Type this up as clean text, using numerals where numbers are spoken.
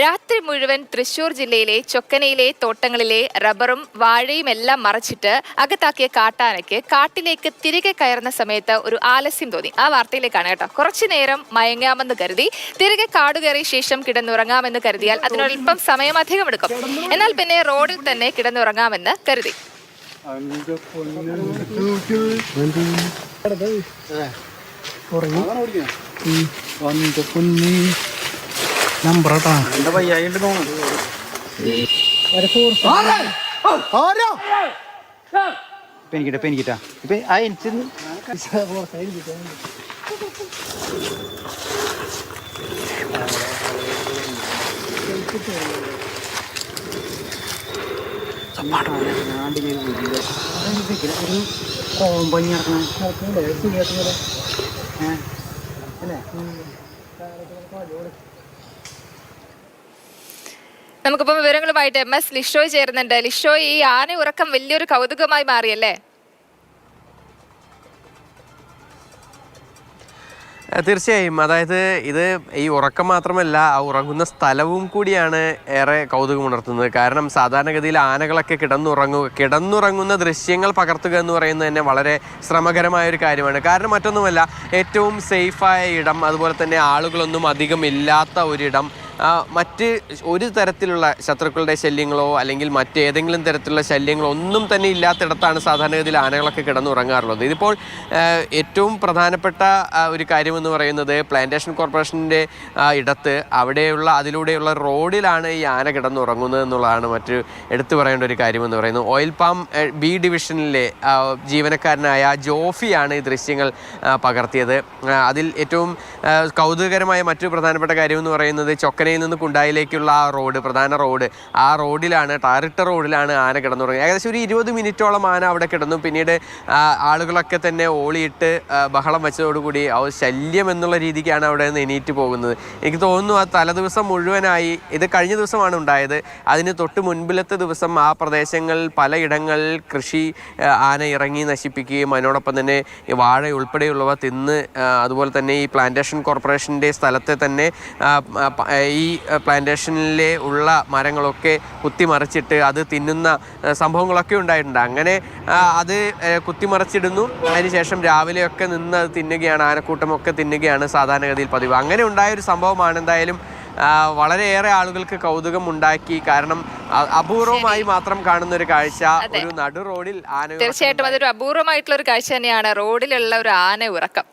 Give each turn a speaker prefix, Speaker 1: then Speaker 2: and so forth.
Speaker 1: രാത്രി മുഴുവൻ തൃശൂർ ജില്ലയിലെ ചൊക്കനയിലെ തോട്ടങ്ങളിലെ റബ്ബറും വാഴയും എല്ലാം മറച്ചിട്ട് അകത്താക്കിയ കാട്ടാനയ്ക്ക് കാട്ടിലേക്ക് തിരികെ കയറുന്ന സമയത്ത് ഒരു ആലസ്യം തോന്നി. ആ വാർത്തയിലേക്കാണ് കേട്ടോ. കുറച്ചു നേരം മയങ്ങാമെന്ന് കരുതി തിരികെ കാടുകയറിയ ശേഷം കിടന്നുറങ്ങാമെന്ന് കരുതിയാൽ അതിനൊരൽപ്പം സമയം അധികം എടുക്കും. എന്നാൽ പിന്നെ റോഡിൽ തന്നെ കിടന്നുറങ്ങാമെന്ന് കരുതി.
Speaker 2: പെനിക്കിട്ടാ ഇപ്പൊ
Speaker 1: നമുക്കിപ്പം വിവരങ്ങളുമായിട്ട് MS ലിഷോയ് ചേരുന്നുണ്ട്. ലിഷോയ്, ഈ ആന ഉറക്കം വലിയൊരു കൗതുകമായി മാറിയല്ലേ?
Speaker 3: തീർച്ചയായും. അതായത് ഇത് ഈ ഉറക്കം മാത്രമല്ല, ആ ഉറങ്ങുന്ന സ്ഥലവും കൂടിയാണ് ഏറെ കൗതുകമുണർത്തുന്നത്. കാരണം സാധാരണഗതിയിൽ ആനകളൊക്കെ കിടന്നുറങ്ങുന്ന ദൃശ്യങ്ങൾ പകർത്തുക എന്ന് പറയുന്നത് തന്നെ വളരെ ശ്രമകരമായ ഒരു കാര്യമാണ്. കാരണം മറ്റൊന്നുമല്ല, ഏറ്റവും സേഫായ ഇടം, അതുപോലെ തന്നെ ആളുകളൊന്നും അധികം ഇല്ലാത്ത ഒരിടം, മറ്റ് ഒരു തരത്തിലുള്ള ശത്രുക്കളുടെ ശല്യങ്ങളോ അല്ലെങ്കിൽ മറ്റേതെങ്കിലും തരത്തിലുള്ള ശല്യങ്ങളോ ഒന്നും തന്നെ ഇല്ലാത്തിടത്താണ് സാധാരണഗതിയിൽ ആനകളൊക്കെ കിടന്നുറങ്ങാറുള്ളത്. ഇതിപ്പോൾ ഏറ്റവും പ്രധാനപ്പെട്ട ഒരു കാര്യമെന്ന് പറയുന്നത് പ്ലാന്റേഷൻ കോർപ്പറേഷൻ്റെ ഇടത്ത് അതിലൂടെയുള്ള റോഡിലാണ് ഈ ആന കിടന്നുറങ്ങുന്നത് എന്നുള്ളതാണ് മറ്റു എടുത്തു പറയേണ്ട ഒരു കാര്യമെന്ന് പറയുന്നത്. ഓയിൽ പാം B ഡിവിഷനിലെ ജീവനക്കാരനായ ജോഫിയാണ് ഈ ദൃശ്യങ്ങൾ പകർത്തിയത്. അതിൽ ഏറ്റവും കൗതുകകരമായ മറ്റു പ്രധാനപ്പെട്ട കാര്യമെന്ന് പറയുന്നത് ചൊക്കനയിൽ നിന്ന് കുണ്ടായിലേക്കുള്ള ആ റോഡ്, പ്രധാന റോഡ്, ആ റോഡിലാണ്, ടാറിട്ട റോഡിലാണ് ആന കിടന്നുറങ്ങുന്നത്. ഏകദേശം ഒരു 20 മിനിറ്റോളം ആന അവിടെ കിടന്നു. പിന്നീട് ആളുകളൊക്കെ തന്നെ ഓളിയിട്ട് ബഹളം വെച്ചതോടുകൂടി ശല്യം എന്നുള്ള രീതിക്കാണ് അവിടെ നിന്ന് എണീറ്റ് പോകുന്നത്. എനിക്ക് തോന്നുന്നു ആ തലേദിവസം മുഴുവനായി, ഇത് കഴിഞ്ഞ ദിവസമാണ് ഉണ്ടായത്, അതിന് തൊട്ട് മുൻപിലത്തെ ദിവസം ആ പ്രദേശങ്ങളിൽ പലയിടങ്ങളിൽ കൃഷി ആന ഇറങ്ങി നശിപ്പിക്കുകയും അതിനോടൊപ്പം തന്നെ ഈ വാഴ ഉൾപ്പെടെയുള്ളവ തിന്ന്, അതുപോലെ തന്നെ ഈ പ്ലാന്റേഷൻ കോർപ്പറേഷൻ്റെ സ്ഥലത്തെ തന്നെ ഈ പ്ലാന്റേഷനിലെ ഉള്ള മരങ്ങളൊക്കെ കുത്തിമറിച്ചിട്ട് അത് തിന്നുന്ന സംഭവങ്ങളൊക്കെ ഉണ്ടായിട്ടുണ്ട്. അങ്ങനെ അത് കുത്തിമറിച്ചിടുന്നു. അതിനുശേഷം രാവിലെയൊക്കെ നിന്ന് അത് തിന്നുകയാണ്, ആനക്കൂട്ടമൊക്കെ തിന്നുകയാണ് സാധാരണഗതിയിൽ പതിവ്. അങ്ങനെ ഉണ്ടായൊരു സംഭവമാണ്. എന്തായാലും വളരെയേറെ ആളുകൾക്ക് കൗതുകം ഉണ്ടാക്കി. കാരണം അപൂർവമായി മാത്രം കാണുന്ന ഒരു കാഴ്ച, ഒരു നടു റോഡിൽ ആന.
Speaker 1: തീർച്ചയായിട്ടും അതൊരു അപൂർവമായിട്ടുള്ള ഒരു കാഴ്ച തന്നെയാണ്, റോഡിലുള്ള ഒരു ആന ഉറക്കം.